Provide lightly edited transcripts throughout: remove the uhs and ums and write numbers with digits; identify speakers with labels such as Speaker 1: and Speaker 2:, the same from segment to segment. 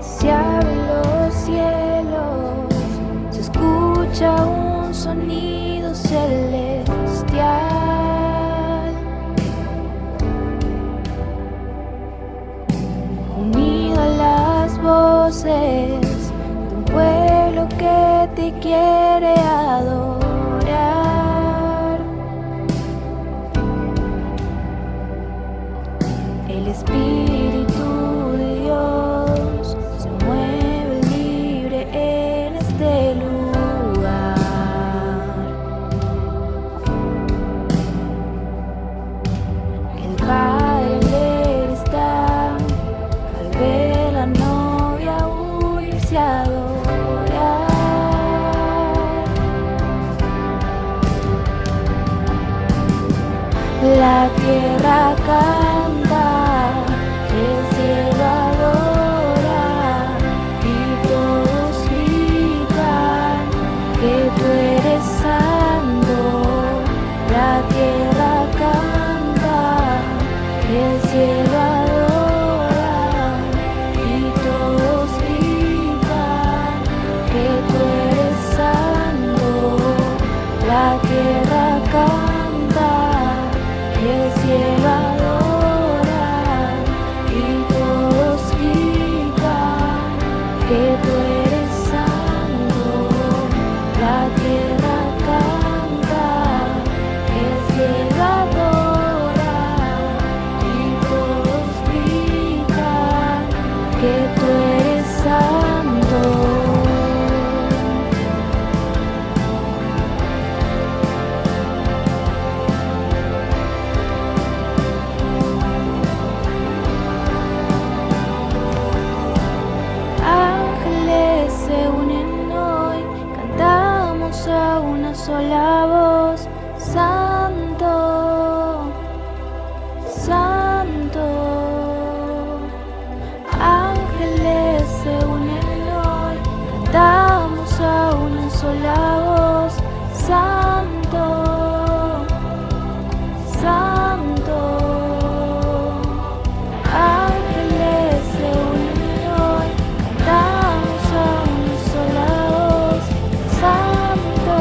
Speaker 1: Se abren los cielos, se escucha un sonido celestial, unido a las voces de un pueblo que te quiere adorar. El Espíritu de Dios se mueve libre en este lugar. El Padre alegre está al ver la novia unirse a adorar. La tierra canta, el cielo adora y todos gritan que tú eres santo. La tierra canta, el cielo adora y todos gritan que tú eres santo. La tierra canta, el cielo adora y todos gritan que tú eres santo. La tierra canta, el cielo adora y todos gritan que tú eres santo. Ángeles se unen hoy, cantamos a una sola voz: Santo, Santo. Ángeles se unen hoy, cantamos a una sola voz: Santo, Santo. Ángeles se unen hoy, cantamos a una sola voz: Santo,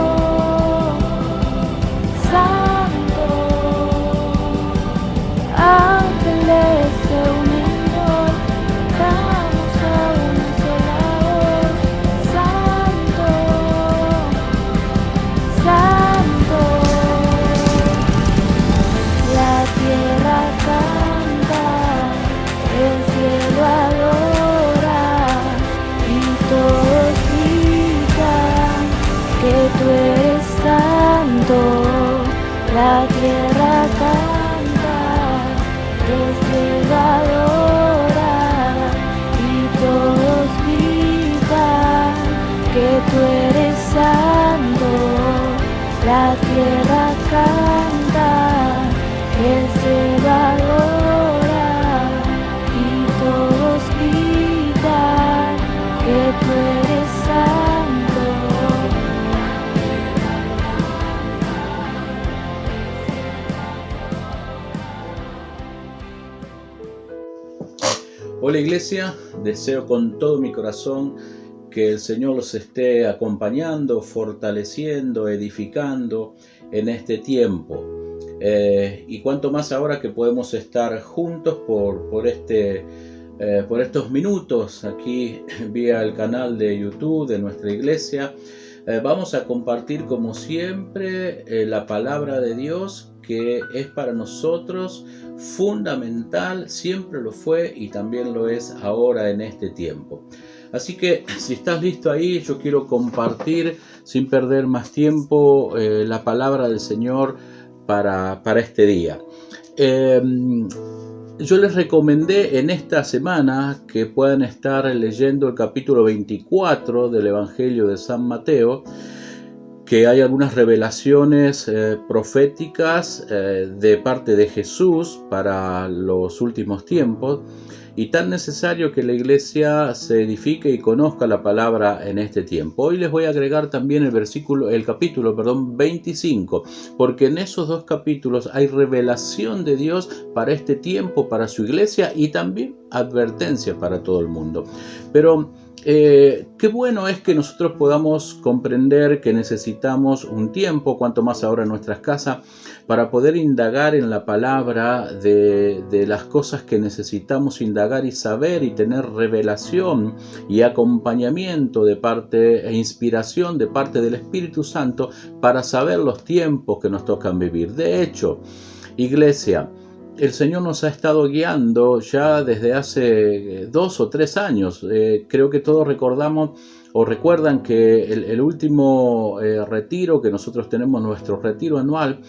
Speaker 1: Santo. Ángeles se unen hoy, cantamos a una sola voz: Santo, Santo. La tierra canta, el cielo adora y todos gritan que tú eres santo. La tierra canta, el cielo adora y todos gritan que tú eres santo. La tierra canta, el cielo adora y todos gritan que tú eres santo.
Speaker 2: Hola Iglesia, deseo con todo mi corazón que el Señor los esté acompañando, fortaleciendo, edificando en este tiempo. Y cuanto más ahora que podemos estar juntos por estos minutos aquí vía el canal de YouTube de nuestra iglesia. Vamos a compartir como siempre la palabra de Dios, que es para nosotros fundamental, siempre lo fue y también lo es ahora en este tiempo. Así que si estás listo ahí, yo quiero compartir sin perder más tiempo la palabra del Señor para este día. Yo les recomendé en esta semana que puedan estar leyendo el capítulo 24 del Evangelio de San Mateo, que hay algunas revelaciones proféticas de parte de Jesús para los últimos tiempos, y tan necesario que la iglesia se edifique y conozca la palabra en este tiempo. Hoy les voy a agregar también el capítulo 25, porque en esos dos capítulos hay revelación de Dios para este tiempo, para su iglesia, y también advertencia para todo el mundo. Pero qué bueno es que nosotros podamos comprender que necesitamos un tiempo, cuanto más ahora en nuestras casas, para poder indagar en la palabra de las cosas que necesitamos indagar y saber, y tener revelación y acompañamiento de parte e inspiración de parte del Espíritu Santo para saber los tiempos que nos tocan vivir. De hecho, iglesia, el Señor nos ha estado guiando ya desde hace 2 o 3 años. Creo que todos recordamos o recuerdan que el último retiro que nosotros tenemos, nuestro retiro anual,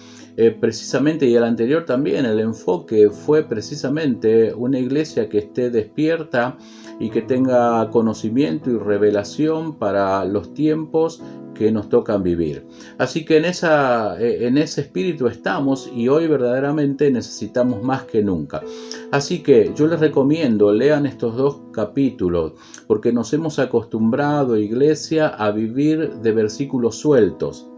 Speaker 2: precisamente, y el anterior también, el enfoque fue precisamente una iglesia que esté despierta y que tenga conocimiento y revelación para los tiempos que nos tocan vivir. Así que en ese espíritu estamos, y hoy verdaderamente necesitamos más que nunca. Así que yo les recomiendo, lean estos 2 capítulos, porque nos hemos acostumbrado, iglesia, a vivir de versículos sueltos.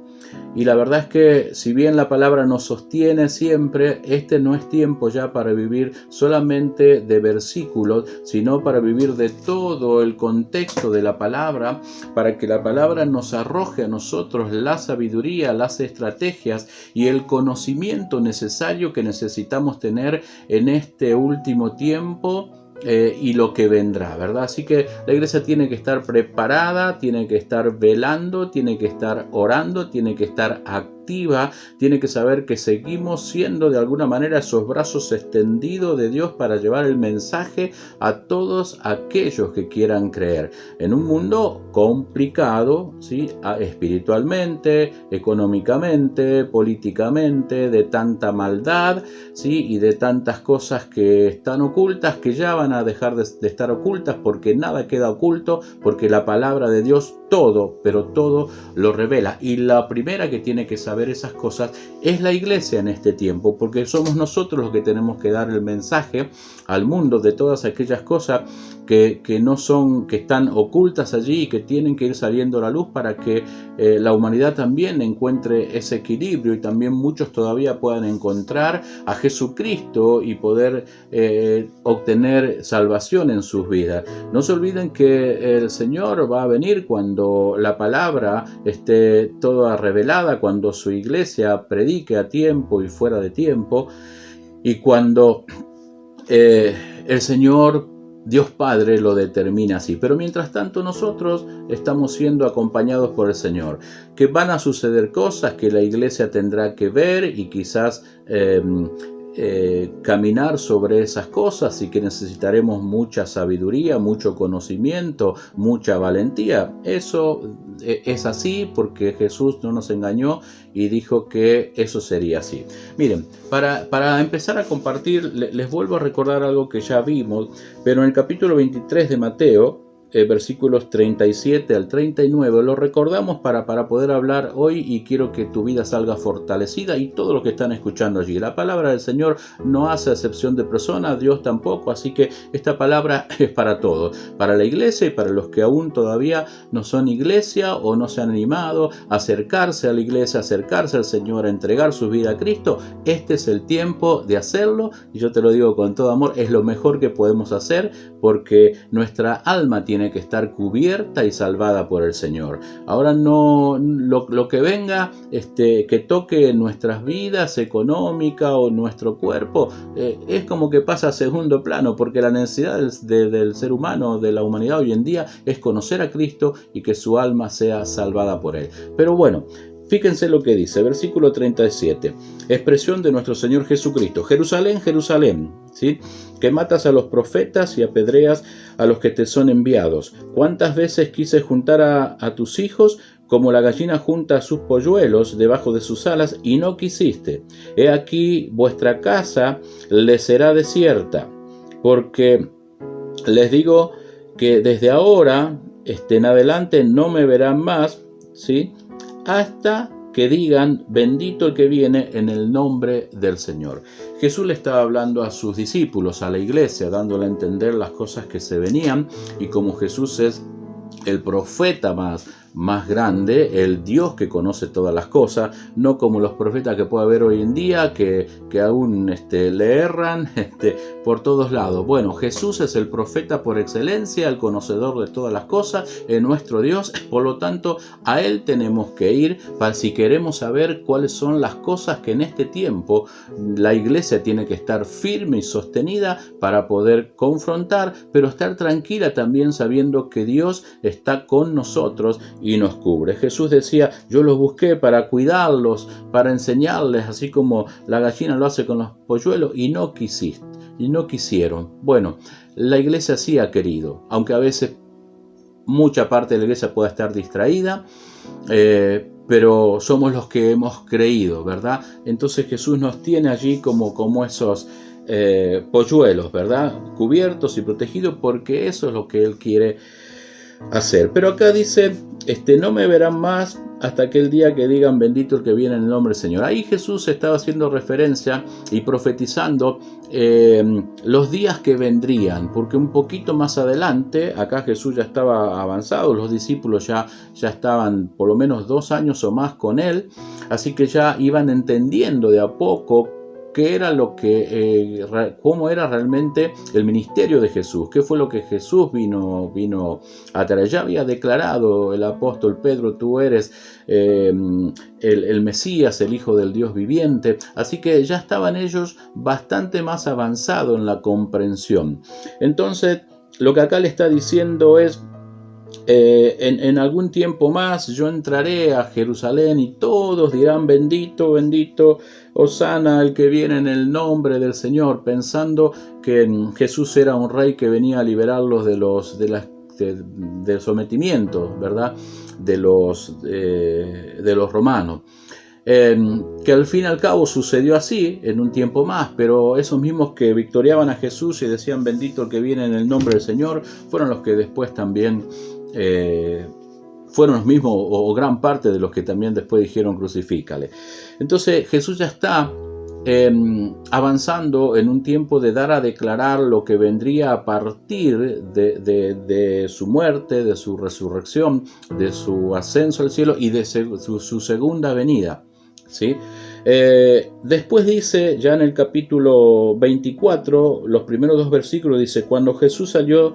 Speaker 2: Y la verdad es que si bien la palabra nos sostiene siempre, este no es tiempo ya para vivir solamente de versículos, sino para vivir de todo el contexto de la palabra, para que la palabra nos arroje a nosotros la sabiduría, las estrategias y el conocimiento necesario que necesitamos tener en este último tiempo. Y lo que vendrá, ¿verdad? Así que la iglesia tiene que estar preparada, tiene que estar velando, tiene que estar orando, tiene que estar activa, tiene que saber que seguimos siendo de alguna manera esos brazos extendidos de Dios para llevar el mensaje a todos aquellos que quieran creer. En un mundo complicado, ¿sí? Espiritualmente, económicamente, políticamente, de tanta maldad, ¿sí? Y de tantas cosas que están ocultas, que ya van a dejar de estar ocultas, porque nada queda oculto, porque la palabra de Dios todo, pero todo lo revela. Y la primera que tiene que saber esas cosas es la iglesia en este tiempo, porque somos nosotros los que tenemos que dar el mensaje al mundo de todas aquellas cosas que están ocultas allí y que tienen que ir saliendo a la luz para que la humanidad también encuentre ese equilibrio, y también muchos todavía puedan encontrar a Jesucristo y poder obtener salvación en sus vidas. No se olviden que el Señor va a venir cuando la palabra esté toda revelada, cuando su iglesia predique a tiempo y fuera de tiempo, y cuando el Señor Dios Padre lo determina así. Pero mientras tanto nosotros estamos siendo acompañados por el Señor, que van a suceder cosas que la iglesia tendrá que ver y quizás caminar sobre esas cosas, y que necesitaremos mucha sabiduría, mucho conocimiento, mucha valentía. Eso es así porque Jesús no nos engañó y dijo que eso sería así. Miren, para empezar a compartir, les vuelvo a recordar algo que ya vimos, pero en el capítulo 23 de Mateo, versículos 37 al 39, lo recordamos para poder hablar hoy, y quiero que tu vida salga fortalecida y todos los que están escuchando allí. La palabra del Señor no hace acepción de personas, Dios tampoco, así que esta palabra es para todos, para la iglesia y para los que aún todavía no son iglesia o no se han animado a acercarse a la iglesia, a acercarse al Señor, a entregar su vida a Cristo. Este es el tiempo de hacerlo, y yo te lo digo con todo amor, es lo mejor que podemos hacer, porque nuestra alma tiene tiene que estar cubierta y salvada por el Señor. Ahora no lo que venga, que toque nuestras vidas económicas o nuestro cuerpo, es como que pasa a segundo plano, porque la necesidad del ser humano, de la humanidad hoy en día, es conocer a Cristo y que su alma sea salvada por Él. Pero bueno, fíjense lo que dice, versículo 37, expresión de nuestro Señor Jesucristo. Jerusalén, Jerusalén, ¿sí?, que matas a los profetas y apedreas a los que te son enviados. ¿Cuántas veces quise juntar a tus hijos como la gallina junta a sus polluelos debajo de sus alas, y no quisiste? He aquí vuestra casa les será desierta, porque les digo que desde ahora en adelante no me verán más, ¿sí?, hasta que digan, bendito el que viene en el nombre del Señor. Jesús le estaba hablando a sus discípulos, a la iglesia, dándole a entender las cosas que se venían, y como Jesús es el profeta más grande, el Dios que conoce todas las cosas, no como los profetas que puede haber hoy en día, que aún le erran por todos lados. Bueno, Jesús es el profeta por excelencia, el conocedor de todas las cosas, es nuestro Dios, por lo tanto a Él tenemos que ir si queremos saber cuáles son las cosas que en este tiempo la iglesia tiene que estar firme y sostenida para poder confrontar, pero estar tranquila también sabiendo que Dios está con nosotros y nos cubre. Jesús decía, yo los busqué para cuidarlos, para enseñarles, así como la gallina lo hace con los polluelos, y no quisieron. Bueno, la iglesia sí ha querido, aunque a veces mucha parte de la iglesia pueda estar distraída, pero somos los que hemos creído, ¿verdad? Entonces Jesús nos tiene allí como esos polluelos, ¿verdad?, cubiertos y protegidos, porque eso es lo que Él quiere hacer. Pero acá dice, no me verán más hasta aquel día que digan, bendito el que viene en el nombre del Señor. Ahí Jesús estaba haciendo referencia y profetizando los días que vendrían, porque un poquito más adelante, acá Jesús ya estaba avanzado, los discípulos ya estaban por lo menos 2 años o más con Él, así que ya iban entendiendo de a poco qué era cómo era realmente el ministerio de Jesús, qué fue lo que Jesús vino a traer. Ya había declarado el apóstol Pedro, tú eres el Mesías, el Hijo del Dios viviente, así que ya estaban ellos bastante más avanzados en la comprensión. Entonces, lo que acá le está diciendo es, en algún tiempo más yo entraré a Jerusalén y todos dirán, bendito, bendito, Hosana el que viene en el nombre del Señor, pensando que Jesús era un rey que venía a liberarlos del sometimiento, ¿verdad?, de los romanos. Que al fin y al cabo sucedió así en un tiempo más, pero esos mismos que victoriaban a Jesús y decían bendito el que viene en el nombre del Señor, fueron los que después también fueron los mismos, o gran parte de los que también después dijeron crucifícale. Entonces Jesús ya está avanzando en un tiempo de dar a declarar lo que vendría a partir de su muerte, de su resurrección, de su ascenso al cielo y de su segunda venida, ¿sí? Después dice, ya en el capítulo 24, los primeros 2 versículos, dice, cuando Jesús salió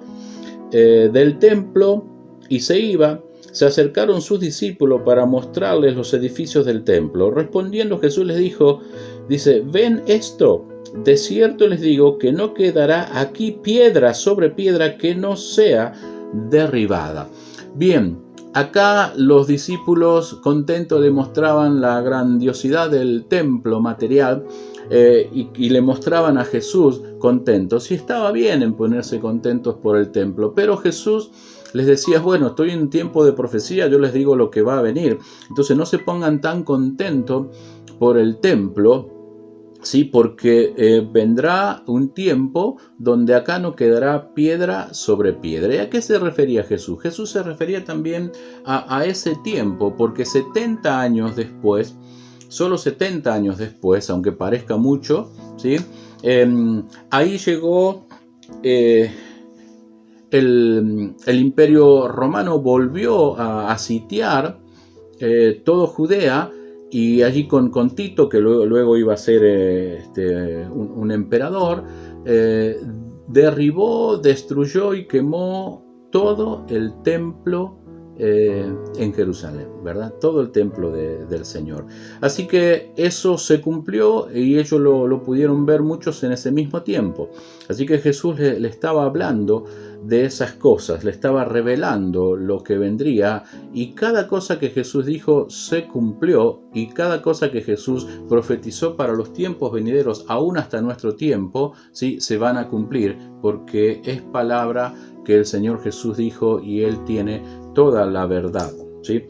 Speaker 2: del templo y se iba, se acercaron sus discípulos para mostrarles los edificios del templo. Respondiendo Jesús les dijo, dice, ¿ven esto? De cierto les digo que no quedará aquí piedra sobre piedra que no sea derribada. Bien, acá los discípulos contentos le mostraban la grandiosidad del templo material y le mostraban a Jesús contentos. Y estaba bien en ponerse contentos por el templo, pero Jesús les decía, bueno, estoy en tiempo de profecía, yo les digo lo que va a venir. Entonces no se pongan tan contentos por el templo, ¿sí? Porque vendrá un tiempo donde acá no quedará piedra sobre piedra. ¿Y a qué se refería Jesús? Jesús se refería también a ese tiempo, porque 70 años después, solo 70 años después, aunque parezca mucho, ¿sí? Ahí llegó el imperio romano, volvió a sitiar todo Judea, y allí con Tito, que luego iba a ser un emperador, derribó, destruyó y quemó todo el templo en Jerusalén, ¿verdad? Todo el templo del Señor. Así que eso se cumplió y ellos lo pudieron ver muchos en ese mismo tiempo. Así que Jesús le estaba hablando de esas cosas, le estaba revelando lo que vendría, y cada cosa que Jesús dijo se cumplió, y cada cosa que Jesús profetizó para los tiempos venideros, aún hasta nuestro tiempo, ¿sí?, se van a cumplir, porque es palabra que el Señor Jesús dijo y Él tiene toda la verdad, ¿sí?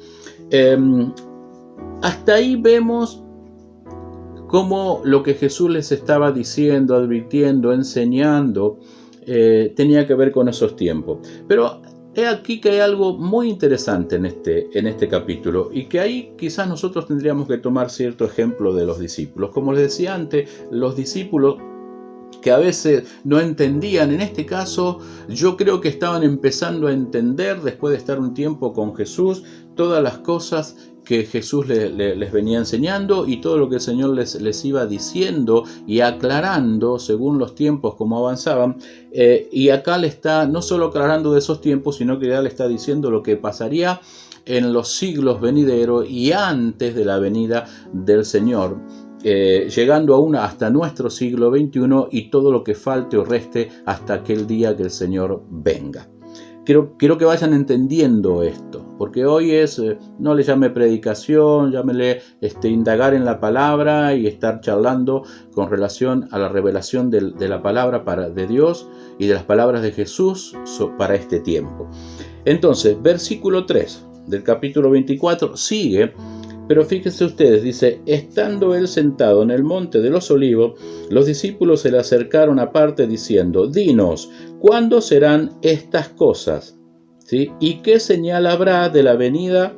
Speaker 2: Hasta ahí vemos cómo lo que Jesús les estaba diciendo, advirtiendo, enseñando, tenía que ver con esos tiempos. Pero he aquí que hay algo muy interesante en este capítulo, y que ahí quizás nosotros tendríamos que tomar cierto ejemplo de los discípulos. Como les decía antes, los discípulos que a veces no entendían, en este caso yo creo que estaban empezando a entender, después de estar un tiempo con Jesús, todas las cosas que Jesús les venía enseñando y todo lo que el Señor les iba diciendo y aclarando según los tiempos como avanzaban. Y acá le está no solo aclarando de esos tiempos, sino que ya le está diciendo lo que pasaría en los siglos venideros y antes de la venida del Señor, llegando aún hasta nuestro siglo XXI y todo lo que falte o reste hasta aquel día que el Señor venga. Quiero que vayan entendiendo esto, porque hoy no le llame predicación, llámele indagar en la palabra y estar charlando con relación a la revelación de la palabra de Dios y de las palabras de Jesús para este tiempo. Entonces, versículo 3 del capítulo 24 sigue. Pero fíjense ustedes, dice: estando él sentado en el monte de los olivos, los discípulos se le acercaron aparte diciendo: dinos, ¿cuándo serán estas cosas? ¿Sí? ¿Y qué señal habrá de la venida,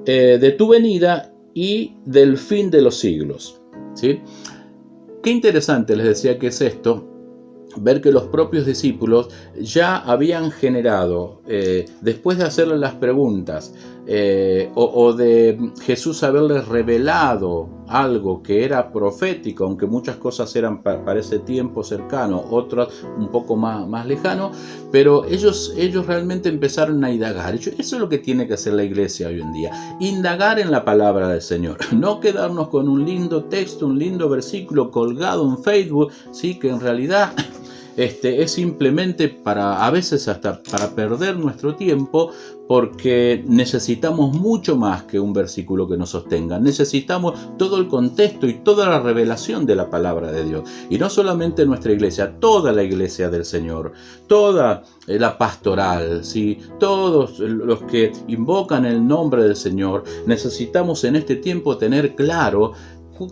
Speaker 2: de tu venida y del fin de los siglos? ¿Sí? Qué interesante, les decía, que es esto, ver que los propios discípulos ya habían generado, después de hacerle las preguntas, o de Jesús haberles revelado algo que era profético, aunque muchas cosas eran para ese tiempo cercano, otras un poco más lejano, pero ellos realmente empezaron a indagar. Eso es lo que tiene que hacer la iglesia hoy en día: indagar en la palabra del Señor, no quedarnos con un lindo texto, un lindo versículo colgado en Facebook, ¿sí?, que en realidad es simplemente a veces hasta para perder nuestro tiempo, porque necesitamos mucho más que un versículo que nos sostenga. Necesitamos todo el contexto y toda la revelación de la palabra de Dios. Y no solamente nuestra iglesia, toda la iglesia del Señor, toda la pastoral, ¿sí?, todos los que invocan el nombre del Señor. Necesitamos en este tiempo tener claro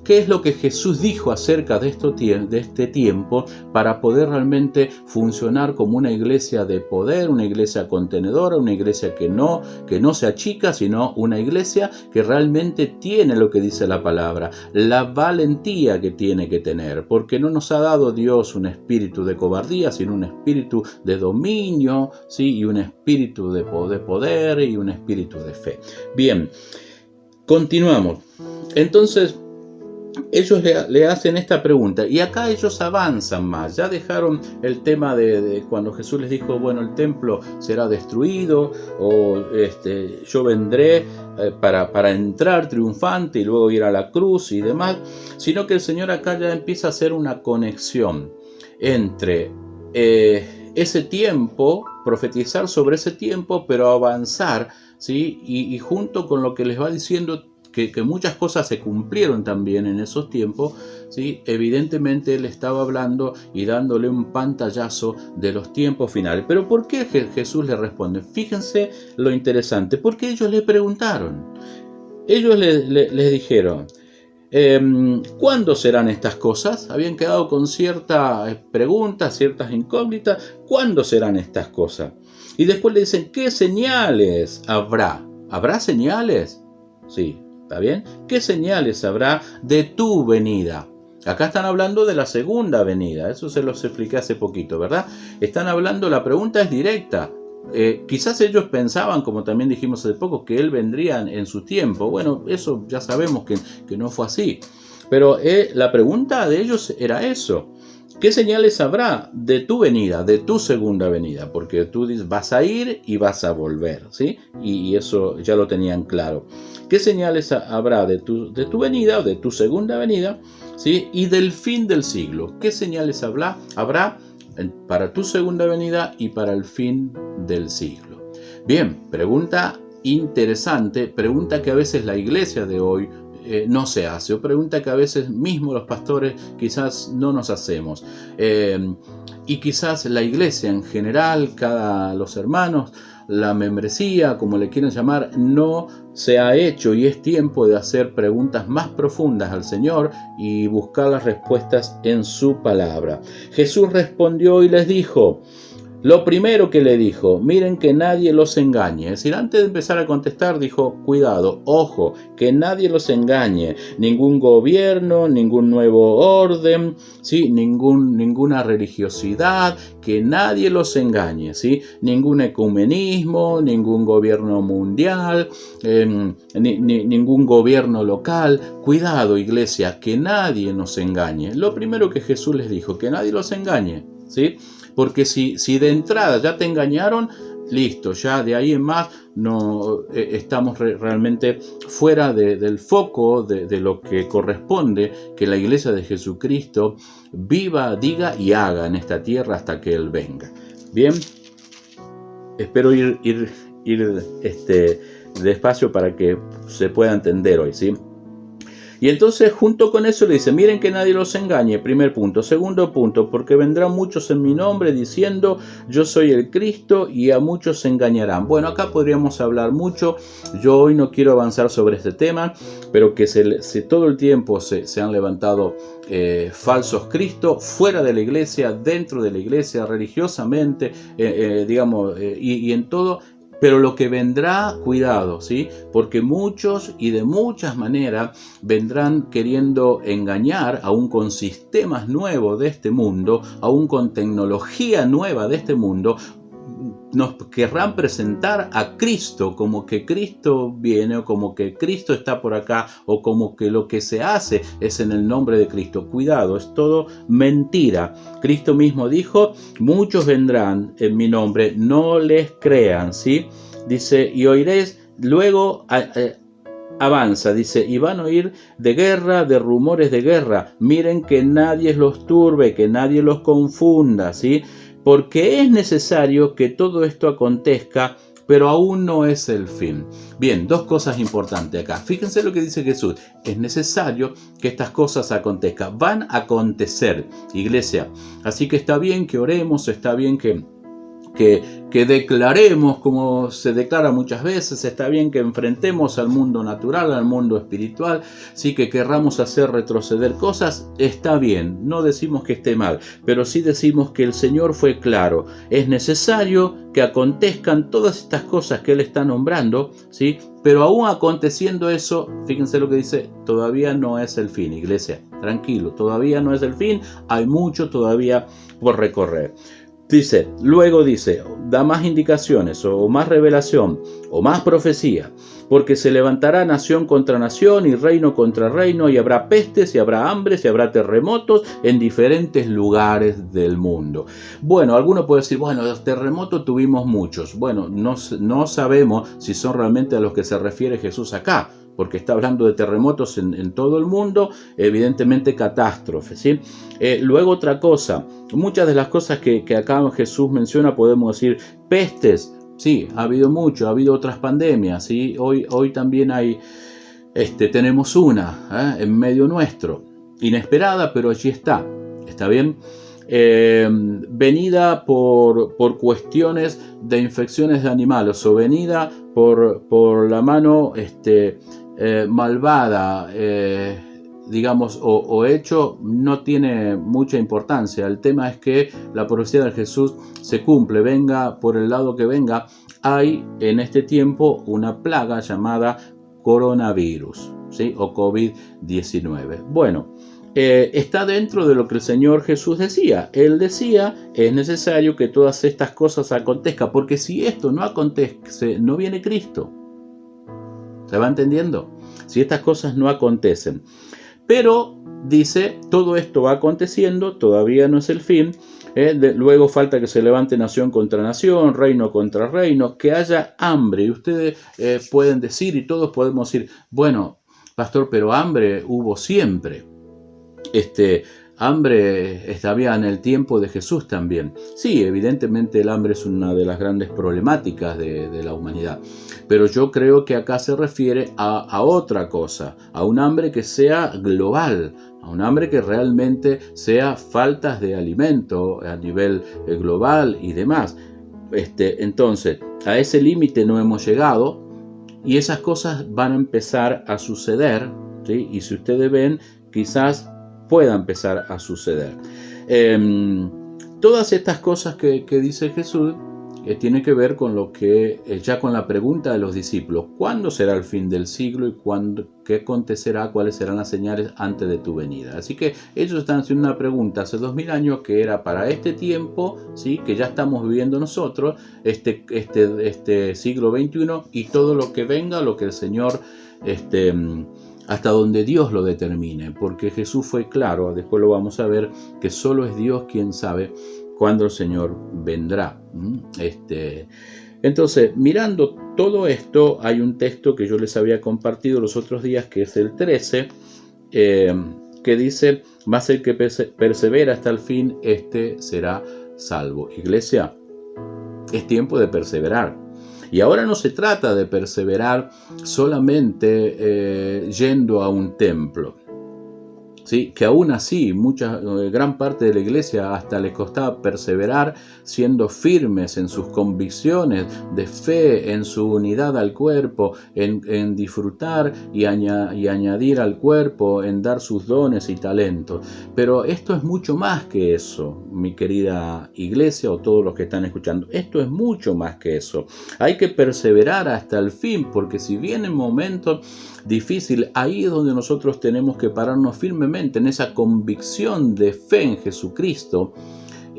Speaker 2: qué es lo que Jesús dijo acerca de este tiempo, para poder realmente funcionar como una iglesia de poder, una iglesia contenedora, una iglesia que no se achica, sino una iglesia que realmente tiene lo que dice la palabra, la valentía que tiene que tener, porque no nos ha dado Dios un espíritu de cobardía, sino un espíritu de dominio, ¿sí?, y un espíritu de poder y un espíritu de fe. Bien, continuamos. Entonces, ellos le hacen esta pregunta, y acá ellos avanzan más. Ya dejaron el tema de cuando Jesús les dijo: bueno, el templo será destruido, o yo vendré para entrar triunfante y luego ir a la cruz y demás, sino que el Señor acá ya empieza a hacer una conexión entre ese tiempo, profetizar sobre ese tiempo, pero avanzar, ¿sí?, y junto con lo que les va diciendo que muchas cosas se cumplieron también en esos tiempos, ¿sí?, evidentemente él estaba hablando y dándole un pantallazo de los tiempos finales. Pero ¿por qué Jesús le responde? Fíjense lo interesante, porque ellos le preguntaron, ellos les dijeron: ¿cuándo serán estas cosas? Habían quedado con ciertas preguntas, ciertas incógnitas. ¿Cuándo serán estas cosas? Y después le dicen: ¿qué señales habrá? ¿Habrá señales? Sí. ¿Está bien? ¿Qué señales habrá de tu venida? Acá están hablando de la segunda venida. Eso se los expliqué hace poquito, ¿verdad? Están hablando, la pregunta es directa. Quizás ellos pensaban, como también dijimos hace poco, que él vendría en su tiempo. Bueno, eso ya sabemos que no fue así. Pero la pregunta de ellos era eso. ¿Qué señales habrá de tu venida, de tu segunda venida? Porque tú dices, vas a ir y vas a volver, ¿sí? Y eso ya lo tenían claro. ¿Qué señales habrá de tu venida o de tu segunda venida, ¿sí? Y del fin del siglo. ¿Qué señales habrá para tu segunda venida y para el fin del siglo? Bien, pregunta interesante, pregunta que a veces la iglesia de hoy no se hace, o pregunta que a veces mismo los pastores quizás no nos hacemos, y quizás la iglesia en general, los hermanos, la membresía, como le quieran llamar, no se ha hecho, y es tiempo de hacer preguntas más profundas al Señor y buscar las respuestas en su palabra. Jesús respondió y les dijo, lo primero que le dijo, miren que nadie los engañe. Es decir, antes de empezar a contestar dijo, cuidado, ojo, que nadie los engañe. Ningún gobierno, ningún nuevo orden, ¿sí? Ninguna religiosidad, que nadie los engañe, ¿sí? Ningún ecumenismo, ningún gobierno mundial, ningún gobierno local. Cuidado, iglesia, que nadie nos engañe. Lo primero que Jesús les dijo, que nadie los engañe, ¿sí? Porque si de entrada ya te engañaron, listo, ya de ahí en más no estamos realmente fuera del foco de lo que corresponde que la iglesia de Jesucristo viva, diga y haga en esta tierra hasta que Él venga. Bien, espero ir despacio para que se pueda entender hoy, ¿sí? Y entonces junto con eso le dice, miren que nadie los engañe, primer punto. Segundo punto, porque vendrán muchos en mi nombre diciendo, yo soy el Cristo, y a muchos se engañarán. Bueno, acá podríamos hablar mucho, yo hoy no quiero avanzar sobre este tema, pero que todo el tiempo se han levantado falsos cristos fuera de la iglesia, dentro de la iglesia, religiosamente, y en todo. Pero lo que vendrá, cuidado, ¿sí? Porque muchos y de muchas maneras vendrán queriendo engañar, aún con sistemas nuevos de este mundo, aún con tecnología nueva de este mundo. Nos querrán presentar a Cristo como que Cristo viene, o como que Cristo está por acá, o como que lo que se hace es en el nombre de Cristo. Cuidado, es todo mentira. Cristo mismo dijo, muchos vendrán en mi nombre, no les crean, ¿sí? Dice, y oiréis, luego avanza, dice, y van a oír de guerra, de rumores de guerra. Miren que nadie los turbe, que nadie los confunda, ¿sí? Porque es necesario que todo esto acontezca, pero aún no es el fin. Bien, dos cosas importantes acá. Fíjense lo que dice Jesús. Es necesario que estas cosas acontezcan. Van a acontecer, iglesia. Así que está bien que oremos, está bien que declaremos como se declara muchas veces, está bien que enfrentemos al mundo natural, al mundo espiritual, sí, que querramos hacer retroceder cosas, está bien, no decimos que esté mal, pero sí decimos que el Señor fue claro, es necesario que acontezcan todas estas cosas que Él está nombrando, ¿sí? Pero aún aconteciendo eso, fíjense lo que dice, todavía no es el fin, iglesia, tranquilo, todavía no es el fin, hay mucho todavía por recorrer. Luego dice, da más indicaciones, o más revelación, o más profecía, porque se levantará nación contra nación y reino contra reino, y habrá pestes, y habrá hambres, y habrá terremotos en diferentes lugares del mundo. Bueno, alguno puede decir, bueno, los terremotos tuvimos muchos. Bueno, no sabemos si son realmente a los que se refiere Jesús acá, porque está hablando de terremotos en todo el mundo, evidentemente catástrofes, ¿sí? Luego otra cosa, muchas de las cosas que acá Jesús menciona, podemos decir pestes, sí, ha habido mucho, ha habido otras pandemias, ¿sí? Hoy también tenemos una en medio nuestro, inesperada, pero allí está bien? Venida por cuestiones de infecciones de animales, o venida por la mano malvada, digamos, o hecho, no tiene mucha importancia. El tema es que la profecía de Jesús se cumple, venga por el lado que venga. Hay en este tiempo una plaga llamada coronavirus, ¿sí? O COVID-19. Bueno, está dentro de lo que el Señor Jesús decía. Él decía, es necesario que todas estas cosas acontezcan, porque si esto no acontece, no viene Cristo. ¿Se va entendiendo? Si estas cosas no acontecen. Pero dice, todo esto va aconteciendo, todavía no es el fin. Luego falta que se levante nación contra nación, reino contra reino, que haya hambre. Y ustedes pueden decir, y todos podemos decir, bueno, pastor, pero hambre hubo siempre. Hambre había en el tiempo de Jesús también. Sí, evidentemente el hambre es una de las grandes problemáticas de la humanidad. Pero yo creo que acá se refiere a otra cosa, a un hambre que sea global, a un hambre que realmente sea faltas de alimento a nivel global y demás. Entonces, a ese límite no hemos llegado y esas cosas van a empezar a suceder, ¿sí? Y si ustedes ven, quizás pueda empezar a suceder. Todas estas cosas que dice Jesús tienen que ver con lo que, ya con la pregunta de los discípulos, ¿cuándo será el fin del siglo y qué acontecerá, cuáles serán las señales antes de tu venida? Así que ellos están haciendo una pregunta hace 2000 años que era para este tiempo, ¿sí? Que ya estamos viviendo nosotros, este siglo XXI y todo lo que venga, lo que el Señor hasta donde Dios lo determine, porque Jesús fue claro, después lo vamos a ver, que solo es Dios quien sabe cuándo el Señor vendrá. Entonces, mirando todo esto, hay un texto que yo les había compartido los otros días, que es el 13, que dice, mas el que persevera hasta el fin, será salvo. Iglesia, es tiempo de perseverar. Y ahora no se trata de perseverar solamente yendo a un templo, ¿sí? Que aún así gran parte de la iglesia hasta les costaba perseverar siendo firmes en sus convicciones de fe, en su unidad al cuerpo, en disfrutar y añadir al cuerpo, en dar sus dones y talentos. Pero esto es mucho más que eso, mi querida iglesia o todos los que están escuchando. Esto es mucho más que eso. Hay que perseverar hasta el fin, porque si vienen momentos difíciles, ahí es donde nosotros tenemos que pararnos firmemente en esa convicción de fe en Jesucristo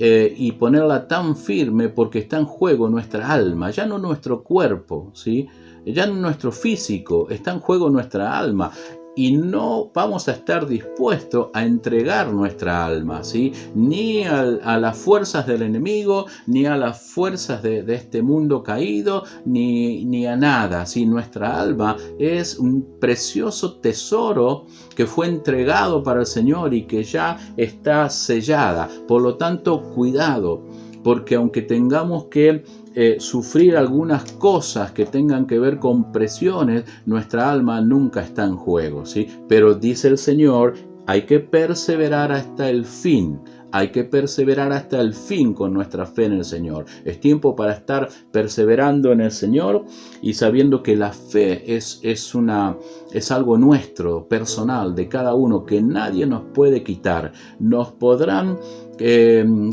Speaker 2: y ponerla tan firme, porque está en juego nuestra alma, ya no nuestro cuerpo, ¿sí? Ya no nuestro físico, está en juego nuestra alma. Y no vamos a estar dispuestos a entregar nuestra alma, ¿sí? Ni a las fuerzas del enemigo, ni a las fuerzas de este mundo caído, ni a nada, ¿sí? Nuestra alma es un precioso tesoro que fue entregado para el Señor y que ya está sellada. Por lo tanto, cuidado, porque aunque tengamos que sufrir algunas cosas que tengan que ver con presiones, nuestra alma nunca está en juego, ¿sí? Pero dice el Señor, hay que perseverar hasta el fin. Hay que perseverar hasta el fin con nuestra fe en el Señor. Es tiempo para estar perseverando en el Señor y sabiendo que la fe es algo nuestro, personal, de cada uno, que nadie nos puede quitar. Nos podrán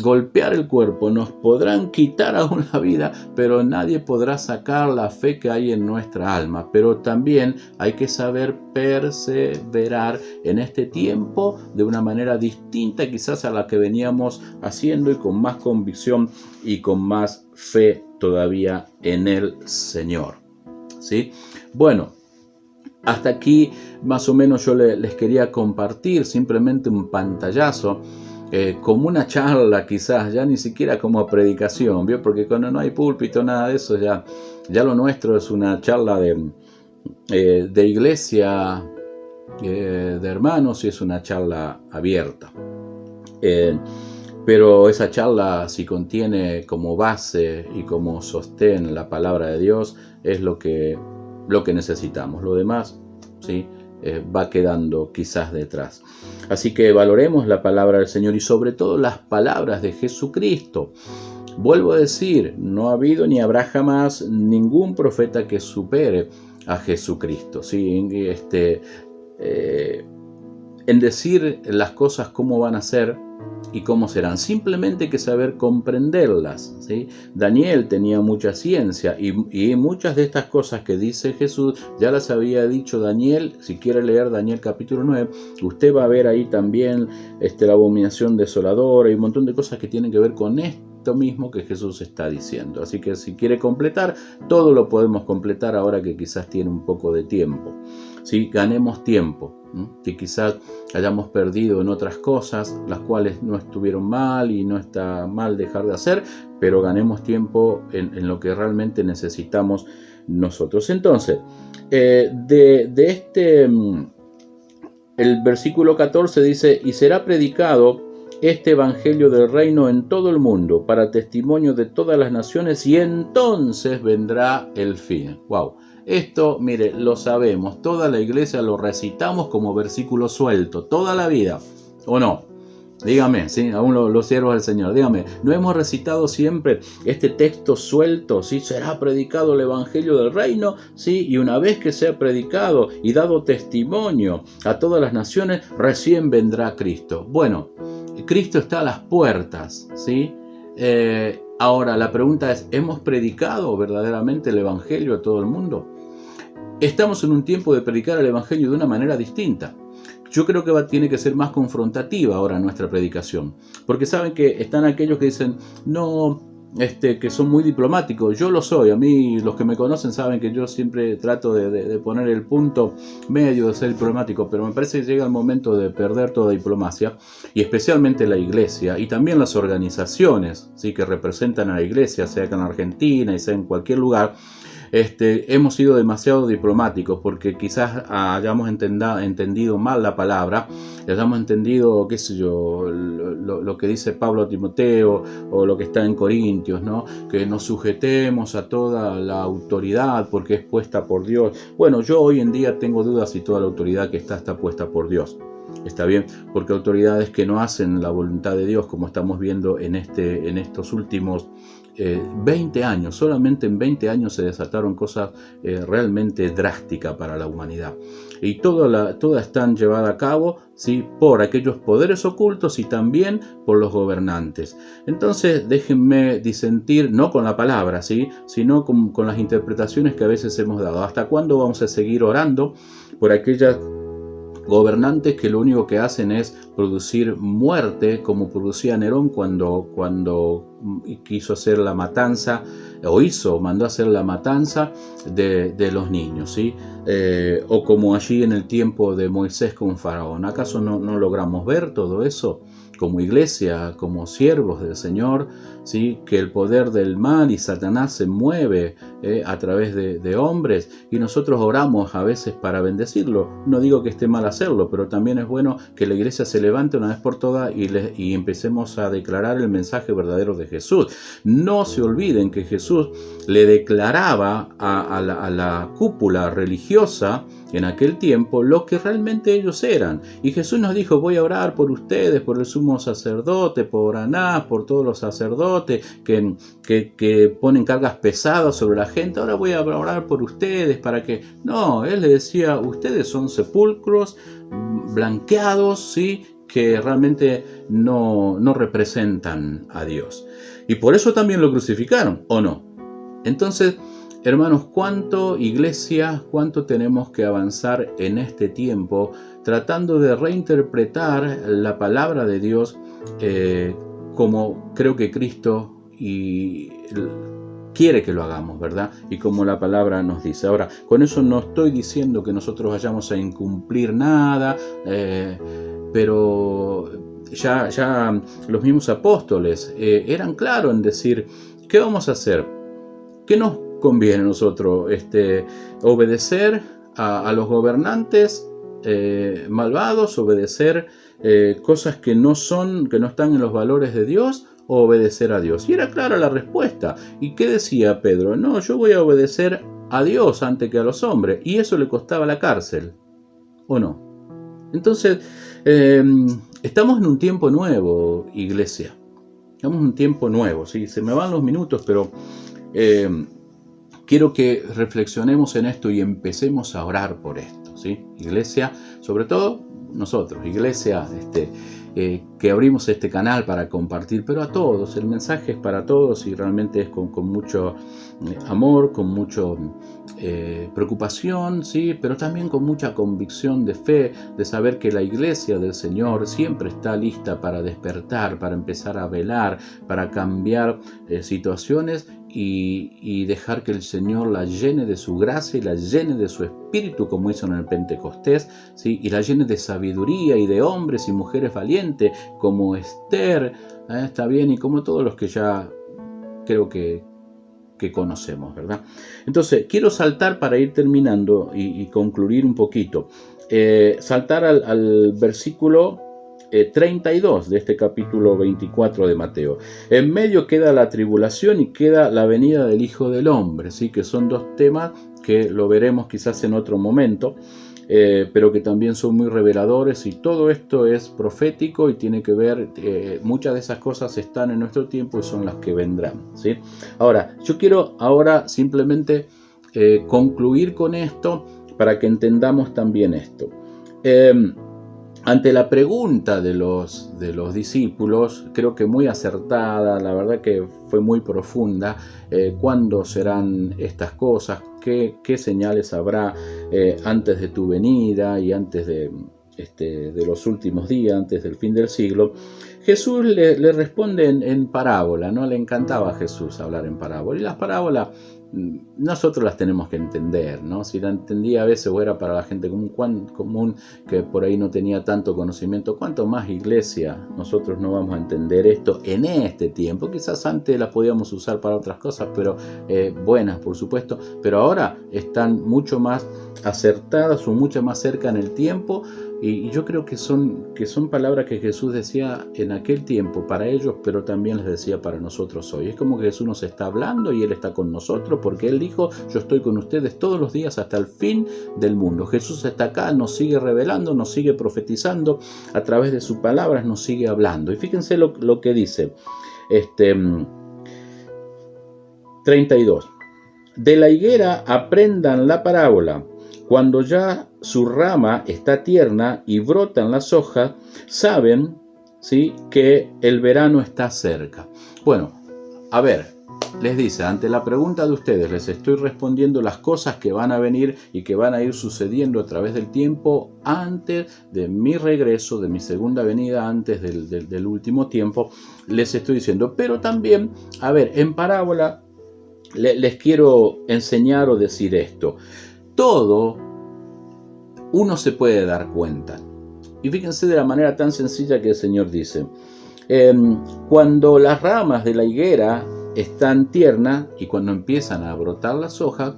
Speaker 2: golpear el cuerpo, nos podrán quitar aún la vida, pero nadie podrá sacar la fe que hay en nuestra alma. Pero también hay que saber perseverar en este tiempo de una manera distinta quizás a la que veníamos haciendo, y con más convicción y con más fe todavía en el Señor, ¿sí? Bueno, hasta aquí más o menos yo les quería compartir simplemente un pantallazo, como una charla quizás, ya ni siquiera como predicación, ¿vio? Porque cuando no hay púlpito, nada de eso, ya lo nuestro es una charla de iglesia, de hermanos, y es una charla abierta. Pero esa charla, si contiene como base y como sostén la palabra de Dios, es lo que necesitamos. Lo demás, ¿sí? Va quedando quizás detrás. Así que valoremos la palabra del Señor y sobre todo las palabras de Jesucristo. Vuelvo a decir, no ha habido ni habrá jamás ningún profeta que supere a Jesucristo, ¿sí? En decir las cosas cómo van a ser y cómo serán. Simplemente hay que saber comprenderlas, ¿sí? Daniel tenía mucha ciencia y muchas de estas cosas que dice Jesús ya las había dicho Daniel. Si quiere leer Daniel capítulo 9, usted va a ver ahí también la abominación desoladora y un montón de cosas que tienen que ver con esto mismo que Jesús está diciendo. Así que si quiere completar, todo lo podemos completar ahora que quizás tiene un poco de tiempo. ¿Sí? Ganemos tiempo, que quizás hayamos perdido en otras cosas, las cuales no estuvieron mal y no está mal dejar de hacer, pero ganemos tiempo en lo que realmente necesitamos nosotros. Entonces, el versículo 14 dice: y será predicado este evangelio del reino en todo el mundo para testimonio de todas las naciones, y entonces vendrá el fin. Wow. Esto, mire, lo sabemos, toda la iglesia lo recitamos como versículo suelto, toda la vida, ¿o no? Dígame, ¿sí? Aún los siervos del Señor, dígame, ¿no hemos recitado siempre este texto suelto? ¿Sí? Será predicado el evangelio del reino, ¿sí? Y una vez que sea predicado y dado testimonio a todas las naciones, recién vendrá Cristo. Bueno, Cristo está a las puertas, ¿sí? Ahora la pregunta es, ¿hemos predicado verdaderamente el evangelio a todo el mundo? Estamos en un tiempo de predicar el evangelio de una manera distinta. Yo creo que tiene que ser más confrontativa ahora nuestra predicación, porque saben que están aquellos que dicen, no, que son muy diplomáticos. Yo lo soy, a mí los que me conocen saben que yo siempre trato de poner el punto medio, de ser diplomático, pero me parece que llega el momento de perder toda diplomacia, y especialmente la iglesia y también las organizaciones, ¿sí?, que representan a la iglesia, sea que en Argentina y sea en cualquier lugar. Hemos sido demasiado diplomáticos porque quizás hayamos entendido mal la palabra, hayamos entendido, qué sé yo, lo que dice Pablo a Timoteo o lo que está en Corintios, ¿no? Que nos sujetemos a toda la autoridad porque es puesta por Dios. Bueno, yo hoy en día tengo dudas si toda la autoridad que está puesta por Dios. Está bien, porque autoridades que no hacen la voluntad de Dios, como estamos viendo en estos últimos 20 años, solamente en 20 años se desataron cosas realmente drásticas para la humanidad. Y todas están llevadas a cabo, ¿sí?, por aquellos poderes ocultos y también por los gobernantes. Entonces déjenme disentir, no con la palabra, ¿sí?, sino con las interpretaciones que a veces hemos dado. ¿Hasta cuándo vamos a seguir orando por aquellas gobernantes que lo único que hacen es producir muerte, como producía Nerón cuando quiso hacer la matanza, mandó hacer la matanza de los niños, ¿sí? O como allí en el tiempo de Moisés con Faraón? ¿Acaso no logramos ver todo eso como iglesia, como siervos del Señor, ¿sí?, que el poder del mal y Satanás se mueve a través de hombres, y nosotros oramos a veces para bendecirlo? No digo que esté mal hacerlo, pero también es bueno que la iglesia se levante una vez por todas y empecemos a declarar el mensaje verdadero de Jesús. No se olviden que Jesús le declaraba a la cúpula religiosa en aquel tiempo lo que realmente ellos eran, y Jesús nos dijo: voy a orar por ustedes, por el sumo sacerdote, por Anás, por todos los sacerdotes que ponen cargas pesadas sobre la gente. Ahora voy a orar por ustedes para que... No, él le decía: ustedes son sepulcros blanqueados, ¿sí?, que realmente no representan a Dios. Y por eso también lo crucificaron, ¿o no? Entonces, hermanos, ¿cuánto, iglesia, cuánto tenemos que avanzar en este tiempo tratando de reinterpretar la palabra de Dios como creo que Cristo quiere que lo hagamos, ¿verdad? Y como la palabra nos dice. Ahora, con eso no estoy diciendo que nosotros vayamos a incumplir nada, pero ya los mismos apóstoles eran claros en decir: ¿qué vamos a hacer? ¿Qué nos conviene a nosotros? ¿Obedecer a los gobernantes malvados? ¿Obedecer cosas que no están en los valores de Dios? ¿O obedecer a Dios? Y era clara la respuesta. ¿Y qué decía Pedro? No, yo voy a obedecer a Dios antes que a los hombres. Y eso le costaba la cárcel, ¿o no? Entonces, estamos en un tiempo nuevo, iglesia. Estamos en un tiempo nuevo, ¿sí? Se me van los minutos, pero quiero que reflexionemos en esto y empecemos a orar por esto, ¿sí? Iglesia, sobre todo nosotros, Iglesia, que abrimos este canal para compartir, pero a todos, el mensaje es para todos y realmente es con mucho amor, con mucho preocupación, ¿sí? Pero también con mucha convicción de fe, de saber que la Iglesia del Señor siempre está lista para despertar, para empezar a velar, para cambiar situaciones y dejar que el Señor la llene de su gracia y la llene de su espíritu, como hizo en el Pentecostés, ¿sí? Y la llene de sabiduría y de hombres y mujeres valientes, como Esther, está bien, y como todos los que ya creo que conocemos, ¿verdad? Entonces, quiero saltar para ir terminando y concluir un poquito. Saltar al versículo 32 de este capítulo 24 de Mateo. En medio queda la tribulación y queda la venida del Hijo del Hombre, ¿sí? Que son dos temas que lo veremos quizás en otro momento, pero que también son muy reveladores, y todo esto es profético y tiene que ver, muchas de esas cosas están en nuestro tiempo y son las que vendrán, ¿sí? Ahora, yo quiero simplemente concluir con esto para que entendamos también esto. Ante la pregunta de los discípulos, creo que muy acertada, la verdad que fue muy profunda, ¿cuándo serán estas cosas? ¿Qué señales habrá antes de tu venida y antes de los últimos días, antes del fin del siglo? Jesús le responde en parábola, ¿no? Le encantaba a Jesús hablar en parábola, y las parábolas nosotros las tenemos que entender, ¿no? Si la entendía a veces o era para la gente común que por ahí no tenía tanto conocimiento, cuánto más Iglesia nosotros no vamos a entender esto en este tiempo. Quizás antes las podíamos usar para otras cosas, pero buenas, por supuesto, pero ahora están mucho más acertadas o mucho más cerca en el tiempo, y yo creo que son palabras que Jesús decía en aquel tiempo para ellos, pero también les decía para nosotros hoy. Es como que Jesús nos está hablando y Él está con nosotros, porque Él dijo: yo estoy con ustedes todos los días hasta el fin del mundo. Jesús está acá, nos sigue revelando, nos sigue profetizando a través de sus palabras, nos sigue hablando. Y fíjense lo que dice 32. De la higuera aprendan la parábola. Cuando ya su rama está tierna y brotan las hojas, saben, ¿sí?, que el verano está cerca. Bueno, a ver, les dice, ante la pregunta de ustedes, les estoy respondiendo las cosas que van a venir y que van a ir sucediendo a través del tiempo antes de mi regreso, de mi segunda venida, antes del último tiempo. Les estoy diciendo, pero también, a ver, en parábola les quiero enseñar o decir esto. Todo uno se puede dar cuenta. Y fíjense de la manera tan sencilla que el Señor dice. Cuando las ramas de la higuera están tiernas y cuando empiezan a brotar las hojas,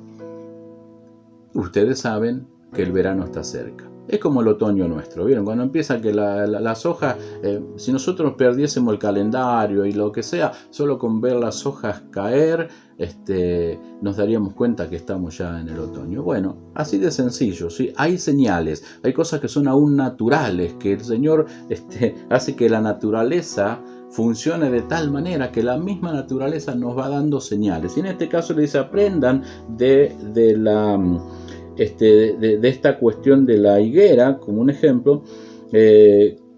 Speaker 2: ustedes saben que el verano está cerca. Es como el otoño nuestro, ¿vieron? Cuando empieza que las hojas, si nosotros perdiésemos el calendario y lo que sea, solo con ver las hojas caer, nos daríamos cuenta que estamos ya en el otoño. Bueno, así de sencillo, ¿sí? Hay señales, hay cosas que son aún naturales, que el Señor hace que la naturaleza funcione de tal manera que la misma naturaleza nos va dando señales. Y en este caso le dice, aprendan de esta cuestión de la higuera, como un ejemplo.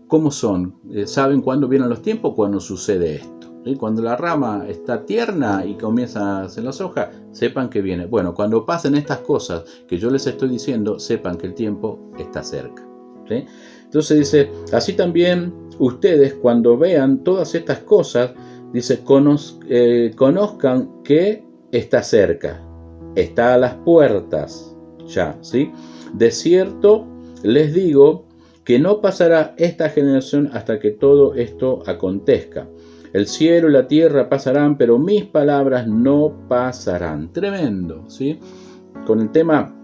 Speaker 2: ¿Cómo son? ¿Saben cuándo vienen los tiempos? Cuando sucede esto. ¿Sí? Cuando la rama está tierna y comienzan a hacer las hojas, sepan que viene. Bueno, cuando pasen estas cosas que yo les estoy diciendo, sepan que el tiempo está cerca. ¿Sí? Entonces dice, así también ustedes cuando vean todas estas cosas, dice, conozcan que está cerca, está a las puertas ya, ¿sí? De cierto les digo que no pasará esta generación hasta que todo esto acontezca. El cielo y la tierra pasarán, pero mis palabras no pasarán. Tremendo, ¿sí? Con el tema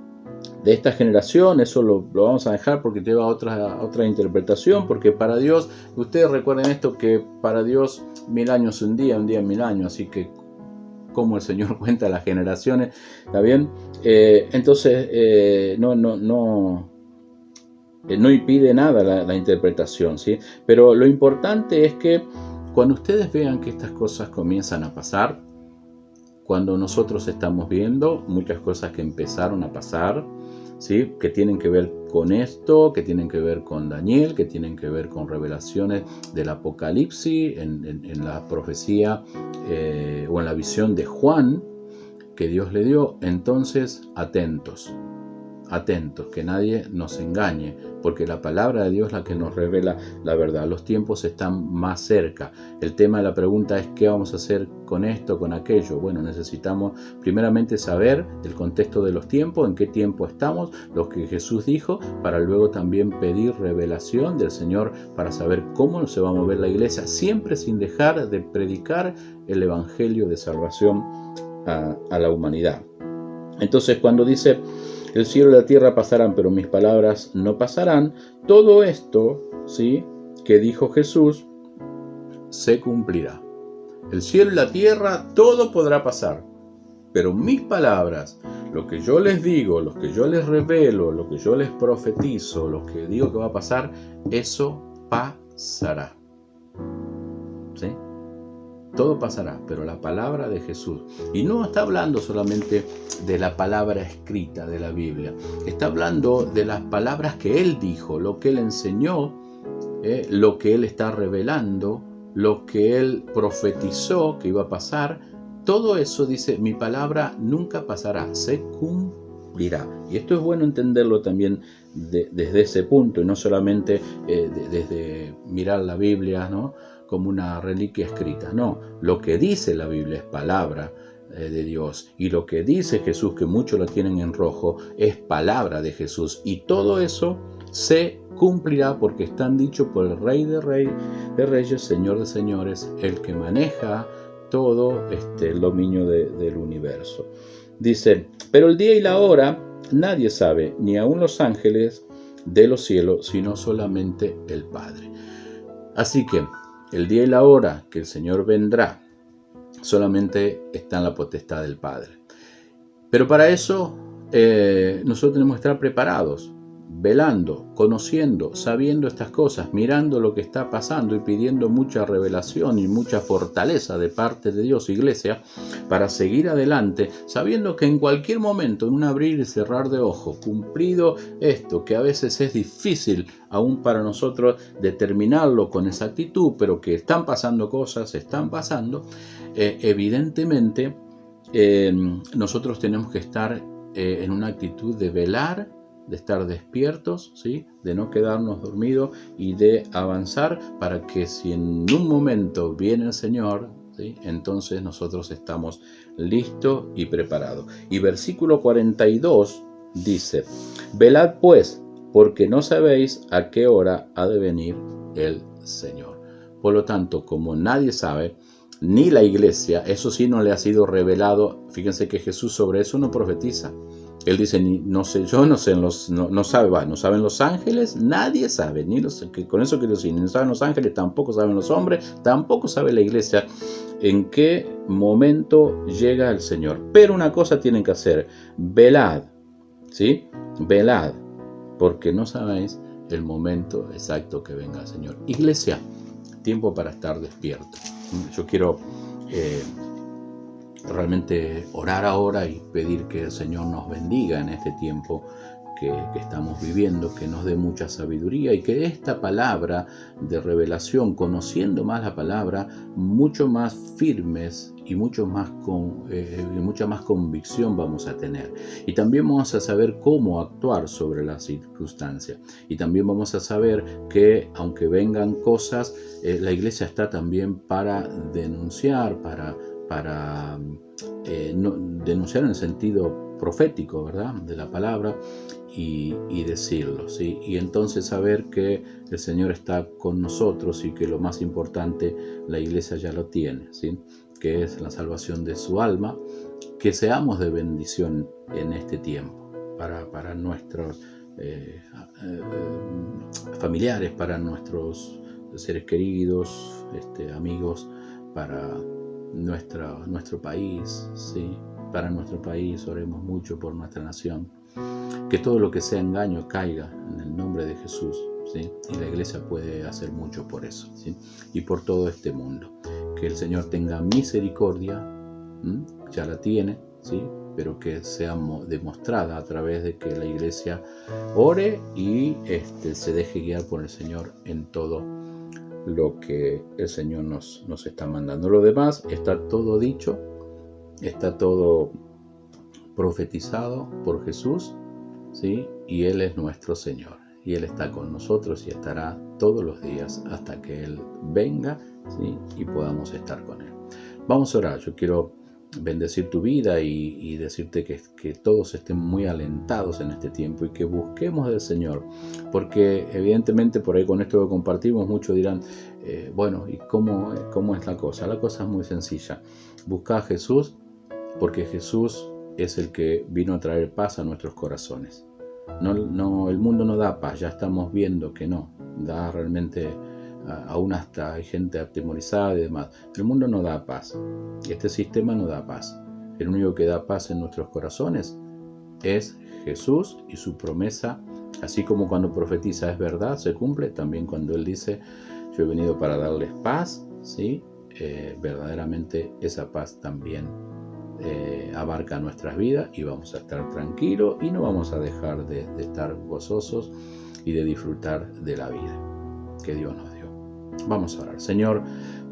Speaker 2: de esta generación, eso lo vamos a dejar porque lleva otra interpretación, porque para Dios, ustedes recuerden esto, que para Dios 1000 años un día 1000 años, así que como el Señor cuenta las generaciones, ¿está bien? Entonces, no impide nada la interpretación, ¿sí? Pero lo importante es que cuando ustedes vean que estas cosas comienzan a pasar, cuando nosotros estamos viendo muchas cosas que empezaron a pasar, ¿sí? Que tienen que ver con esto, que tienen que ver con Daniel, que tienen que ver con revelaciones del Apocalipsis, en la profecía o en la visión de Juan que Dios le dio. Entonces, atentos, que nadie nos engañe, porque la palabra de Dios es la que nos revela la verdad. Los tiempos están más cerca. El tema de la pregunta es: ¿qué vamos a hacer con esto, con aquello? Bueno, necesitamos primeramente saber el contexto de los tiempos, en qué tiempo estamos, lo que Jesús dijo, para luego también pedir revelación del Señor para saber cómo se va a mover la iglesia, siempre sin dejar de predicar el evangelio de salvación a la humanidad. Entonces, cuando dice: el cielo y la tierra pasarán, pero mis palabras no pasarán, todo esto, ¿sí?, que dijo Jesús se cumplirá. El cielo y la tierra, todo podrá pasar, pero mis palabras, lo que yo les digo, lo que yo les revelo, lo que yo les profetizo, lo que digo que va a pasar, eso pasará. ¿Sí? Todo pasará, pero la palabra de Jesús. Y no está hablando solamente de la palabra escrita de la Biblia. Está hablando de las palabras que Él dijo, lo que Él enseñó, lo que Él está revelando, lo que Él profetizó que iba a pasar. Todo eso dice: mi palabra nunca pasará, se cumplirá. Y esto es bueno entenderlo también desde ese punto, y no solamente desde mirar la Biblia, ¿no?, como una reliquia escrita. No, lo que dice la Biblia es palabra de Dios, y lo que dice Jesús, que muchos lo tienen en rojo, es palabra de Jesús, y todo eso se cumplirá porque están dicho por el Rey de Reyes, Señor de Señores, el que maneja todo el dominio del universo. Dice: pero el día y la hora nadie sabe, ni aun los ángeles de los cielos, sino solamente el Padre. Así que el día y la hora que el Señor vendrá solamente está en la potestad del Padre. Pero para eso nosotros tenemos que estar preparados, velando, conociendo, sabiendo estas cosas, mirando lo que está pasando y pidiendo mucha revelación y mucha fortaleza de parte de Dios, iglesia, para seguir adelante, sabiendo que en cualquier momento, en un abrir y cerrar de ojos, cumplido esto, que a veces es difícil aún para nosotros determinarlo con exactitud, pero que están pasando cosas, evidentemente nosotros tenemos que estar en una actitud de velar, de estar despiertos, ¿sí?, de no quedarnos dormidos y de avanzar, para que si en un momento viene el Señor, ¿sí?, entonces nosotros estamos listos y preparados. Y versículo 42 dice: velad pues, porque no sabéis a qué hora ha de venir el Señor. Por lo tanto, como nadie sabe, ni la iglesia, eso sí no le ha sido revelado. Fíjense que Jesús sobre eso no profetiza. Él dice: no sé yo, no saben los ángeles, nadie sabe, con eso quiero decir, no saben los ángeles, tampoco saben los hombres, tampoco sabe la iglesia en qué momento llega el Señor. Pero una cosa tienen que hacer: velad, ¿sí? Velad, porque no sabéis el momento exacto que venga el Señor. Iglesia, tiempo para estar despierto. Yo quiero realmente orar ahora y pedir que el Señor nos bendiga en este tiempo que estamos viviendo, que nos dé mucha sabiduría, y que esta palabra de revelación, conociendo más la palabra, mucho más firmes y mucha más convicción vamos a tener. Y también vamos a saber cómo actuar sobre las circunstancias. Y también vamos a saber que aunque vengan cosas, la iglesia está también para denunciar, para denunciar en el sentido profético, ¿verdad?, de la palabra, y decirlo, ¿sí? Y entonces saber que el Señor está con nosotros y que lo más importante la iglesia ya lo tiene, ¿sí?, que es la salvación de su alma, que seamos de bendición en este tiempo para nuestros familiares, para nuestros seres queridos, amigos, para nuestro país, ¿sí? Para nuestro país, oremos mucho por nuestra nación. Que todo lo que sea engaño caiga en el nombre de Jesús, ¿sí? Y la iglesia puede hacer mucho por eso, ¿sí? Y por todo este mundo. Que el Señor tenga misericordia, ya la tiene, ¿sí? pero que sea demostrada a través de que la iglesia ore y se deje guiar por el Señor en todo lo que el Señor nos está mandando. Lo demás está todo dicho, está todo profetizado por Jesús, ¿sí? Y Él es nuestro Señor. Y Él está con nosotros y estará todos los días hasta que Él venga, ¿sí? Y podamos estar con Él. Vamos a orar. Yo quiero bendecir tu vida y decirte que todos estén muy alentados en este tiempo y que busquemos del Señor. Porque evidentemente por ahí con esto que compartimos muchos dirán, bueno, ¿y cómo es la cosa? La cosa es muy sencilla. Busca a Jesús porque Jesús es el que vino a traer paz a nuestros corazones. No, el mundo no da paz, ya estamos viendo que no, da realmente, aún hasta hay gente atemorizada y demás. El mundo no da paz, este sistema no da paz. El único que da paz en nuestros corazones es Jesús y su promesa, así como cuando profetiza es verdad, se cumple, también cuando Él dice, yo he venido para darles paz, ¿sí? Verdaderamente esa paz también abarca nuestras vidas y vamos a estar tranquilos y no vamos a dejar de estar gozosos y de disfrutar de la vida que Dios nos dio. Vamos a orar. Señor,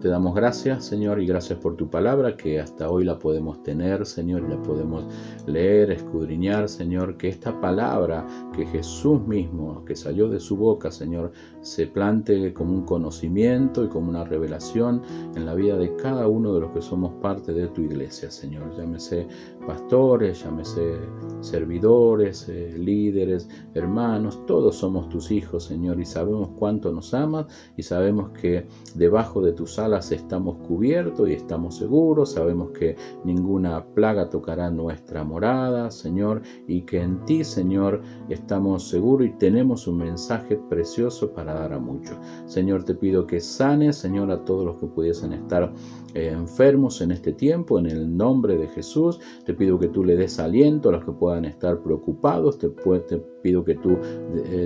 Speaker 2: te damos gracias, Señor, y gracias por tu palabra que hasta hoy la podemos tener, Señor, y la podemos leer, escudriñar, Señor, que esta palabra que Jesús mismo, que salió de su boca, Señor, se plante como un conocimiento y como una revelación en la vida de cada uno de los que somos parte de tu iglesia, Señor. Llámese pastores, llámese servidores, líderes, hermanos, todos somos tus hijos, Señor, y sabemos cuánto nos amas y sabemos que debajo de tus alas estamos cubiertos y estamos seguros, sabemos que ninguna plaga tocará nuestra morada, Señor, y que en ti, Señor, estamos seguros y tenemos un mensaje precioso para dar a muchos. Señor, te pido que sanes, Señor, a todos los que pudiesen estar enfermos en este tiempo, en el nombre de Jesús. Te pido que tú le des aliento a los que puedan estar preocupados. Te pido que tú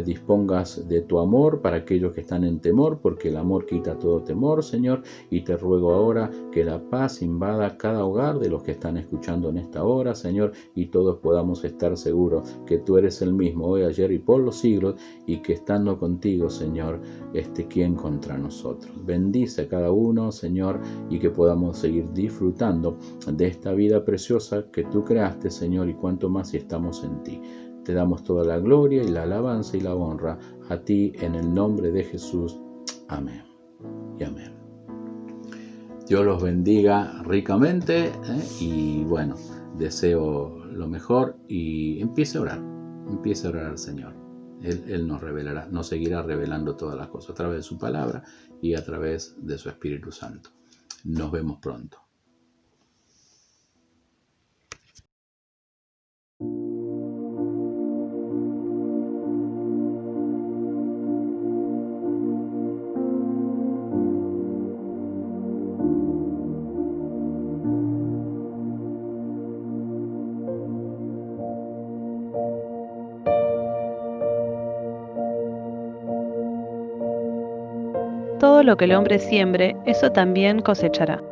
Speaker 2: dispongas de tu amor para aquellos que están en temor, porque el amor quita todo temor, Señor. Y te ruego ahora que la paz invada cada hogar de los que están escuchando en esta hora, Señor, y todos podamos estar seguros que tú eres el mismo hoy, ayer y por los siglos, y que estando contigo, Señor, ¿quién contra nosotros? Bendice a cada uno, Señor, y que podamos seguir disfrutando de esta vida preciosa que tú creaste, Señor, y cuanto más si estamos en ti. Te damos toda la gloria y la alabanza y la honra a ti en el nombre de Jesús. Amén y amén. Dios los bendiga ricamente y bueno, deseo lo mejor y empiece a orar al Señor. Él nos revelará, nos seguirá revelando todas las cosas a través de su palabra y a través de su Espíritu Santo. Nos vemos pronto.
Speaker 3: Todo lo que el hombre siembre, eso también cosechará.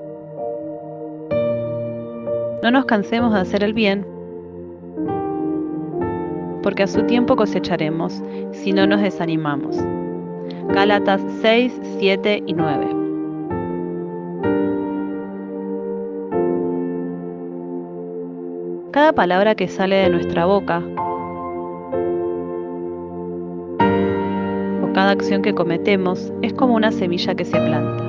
Speaker 3: No nos cansemos de hacer el bien, porque a su tiempo cosecharemos, si no nos desanimamos. Gálatas 6, 7 y 9. Cada palabra que sale de nuestra boca, o cada acción que cometemos, es como una semilla que se planta.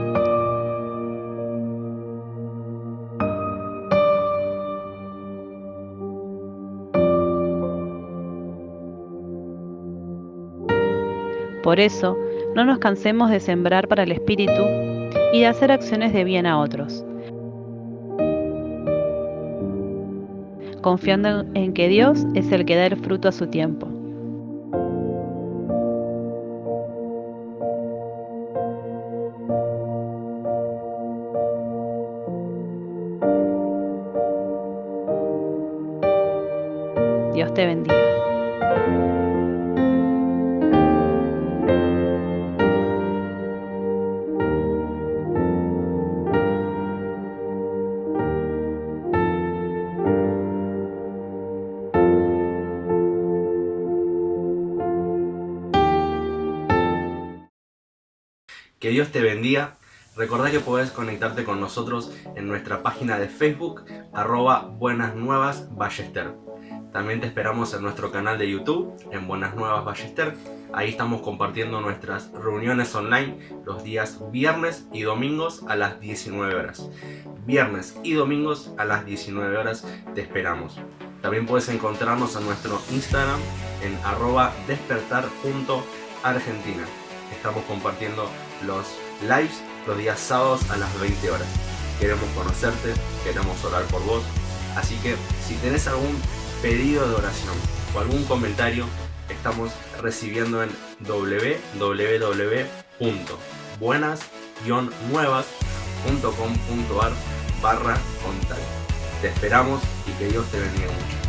Speaker 3: Por eso, no nos cansemos de sembrar para el Espíritu y de hacer acciones de bien a otros, confiando en que Dios es el que da el fruto a su tiempo. Dios te bendiga.
Speaker 4: Que Dios te bendiga. Recordá que podés conectarte con nosotros en nuestra página de Facebook, Buenas Nuevas Ballester. También te esperamos en nuestro canal de YouTube, en Buenas Nuevas Ballester. Ahí estamos compartiendo nuestras reuniones online los días viernes y domingos a las 19 horas. Viernes y domingos a las 19 horas te esperamos. También puedes encontrarnos en nuestro Instagram en @despertar.argentina. Estamos compartiendo los lives los días sábados a las 20 horas. Queremos conocerte, queremos orar por vos. Así que si tenés algún pedido de oración o algún comentario, estamos recibiendo en www.buenas-nuevas.com.ar/contacto. Te esperamos y que Dios te bendiga mucho.